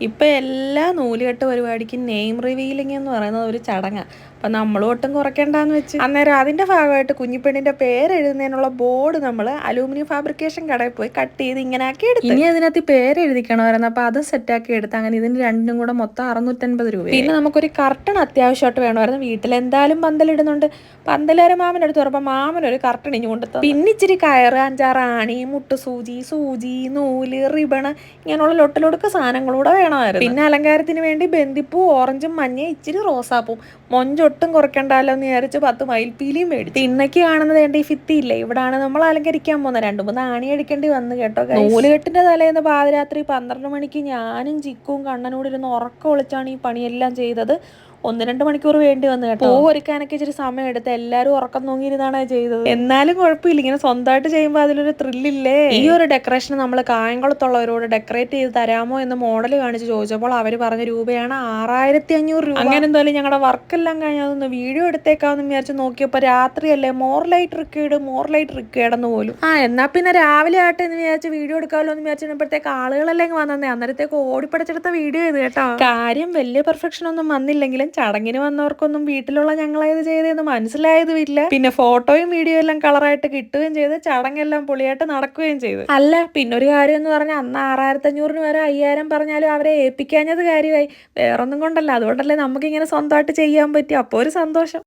ഇപ്പം എല്ലാ നൂലുകെട്ട് പരിപാടിക്കും നെയിം റിവീലിംഗ് എന്ന് പറയുന്നത് ഒരു ചടങ്ങാണ്. അപ്പം നമ്മളും ഒട്ടും കുറയ്ക്കണ്ടെന്ന് വെച്ച് അന്നേരം അതിൻ്റെ ഭാഗമായിട്ട് കുഞ്ഞിപ്പെണ്ണിൻ്റെ പേരെഴുതുന്നതിനുള്ള ബോർഡ് നമ്മൾ അലൂമിനിയം ഫാബ്രിക്കേഷൻ കടയിൽ പോയി കട്ട് ചെയ്ത് ഇങ്ങനെ ആക്കി എടുത്തു. ഇനി അതിനകത്ത് പേരെഴുതിക്കണമായിരുന്നു. അപ്പോൾ അത് സെറ്റാക്കി എടുത്ത് അങ്ങനെ ഇതിന് രണ്ടും കൂടെ മൊത്തം 650 രൂപ. പിന്നെ നമുക്കൊരു കർട്ടൺ അത്യാവശ്യമായിട്ട് വേണമായിരുന്നു. വീട്ടിലെന്തായാലും പന്തലിടുന്നുണ്ട്. പന്തലേരെ മാമൻ്റെ അടുത്ത് പറഞ്ഞപ്പോൾ മാമനൊരു കർട്ടൺ ഇഞ്ഞു കൊണ്ടുത്തന്നു. പിന്നെ ഇച്ചിരി കയറ്, 5-6 ആണി, സൂചി, നൂല്, റിബണ് ഇങ്ങനെയുള്ള ലൊട്ടിലൊടുക്ക സാധനങ്ങളൂടെ വേണമായിരുന്നു. പിന്നെ അലങ്കാരത്തിന് വേണ്ടി ബന്ദിപ്പൂ, ഓറഞ്ചും മഞ്ഞയും ഇച്ചിരി റോസാപ്പൂവും. മൊഞ്ചൊട്ടും കുറയ്ക്കണ്ടല്ലോ എന്ന് വിചാരിച്ച് 10 മയിൽപ്പീലിയും മേടിച്ചു. ഇന്നയ്ക്ക് കാണുന്നത് ഈ ഭിത്തിയില്ലേ, ഇവിടാണ് നമ്മൾ അലങ്കരിക്കാൻ പോകുന്നത്. 2-3 ആണി അടിക്കേണ്ടി വന്നു കേട്ടോ. നൂലുകെട്ടിന്റെ തലേന്ന് പാതിരാത്രി 12 മണിക്ക് ഞാനും ചിക്കും കണ്ണനോട് ഇരുന്ന് ഉറക്കം ഒളിച്ചാണ് ഈ പണിയെല്ലാം ചെയ്തത്. 1-2 മണിക്കൂർ വേണ്ടി വന്നു കേട്ടോ. പൂ ഒരുക്കാനൊക്കെ ഇച്ചിരി സമയം എടുത്ത് എല്ലാവരും ഉറക്കം തൂങ്ങിയിരുന്നാണ് ചെയ്തത്. എന്നാലും കുഴപ്പമില്ല, ഇങ്ങനെ സ്വന്തമായിട്ട് ചെയ്യുമ്പോൾ അതിലൊരു ത്രില്ലില്ലേ. ഈ ഒരു ഡെക്കറേഷൻ നമ്മൾ കായംകുളത്തുള്ളവരോട് ഡെക്കറേറ്റ് ചെയ്ത് തരാമോ എന്ന് മോഡൽ കാണിച്ച് ചോദിച്ചപ്പോൾ അവർ പറഞ്ഞ രൂപയാണ് 6500 രൂപ. അങ്ങനെ എന്തായാലും ഞങ്ങളുടെ വർക്കെല്ലാം കഴിഞ്ഞ് അതൊന്ന് വീഡിയോ എടുത്തേക്കാമെന്ന് വിചാരിച്ച് നോക്കിയപ്പോൾ രാത്രിയല്ലേ, മോർ ലൈറ്റ് റിക്കേഡെന്ന് പോലും. എന്നാ പിന്നെ രാവിലെ ആട്ടെ എന്ന് വിചാരിച്ച് വീഡിയോ എടുക്കാമല്ലോ എന്ന് വിചാരിച്ചപ്പോഴത്തേക്ക് ആളുകളെല്ലാം വന്നേ. അന്നേരത്തേക്ക് ഓടിപ്പടച്ചെടുത്ത വീഡിയോ ചെയ്ത് കേട്ടോ. കാര്യം വലിയ പെർഫെക്ഷൻ ഒന്നും വന്നില്ലെങ്കിലും ചടങ്ങിന് വന്നവർക്കൊന്നും വീട്ടിലുള്ള ഞങ്ങളേത് ചെയ്തതെന്ന് മനസ്സിലായതുമില്ല. പിന്നെ ഫോട്ടോയും വീഡിയോ എല്ലാം കളറായിട്ട് കിട്ടുകയും ചെയ്ത് ചടങ്ങെല്ലാം പൊളിയായിട്ട് നടക്കുകയും ചെയ്തു. അല്ല, പിന്നൊരു കാര്യം എന്ന് പറഞ്ഞാൽ അന്ന് 6500 വരെ 5000 പറഞ്ഞാലും അവരെ ഏൽപ്പിക്കാഞ്ഞത് കാര്യമായി. വേറൊന്നും കൊണ്ടല്ല, അതുകൊണ്ടല്ലേ നമുക്കിങ്ങനെ സ്വന്തമായിട്ട് ചെയ്യാൻ പറ്റി. അപ്പോൾ ഒരു സന്തോഷം.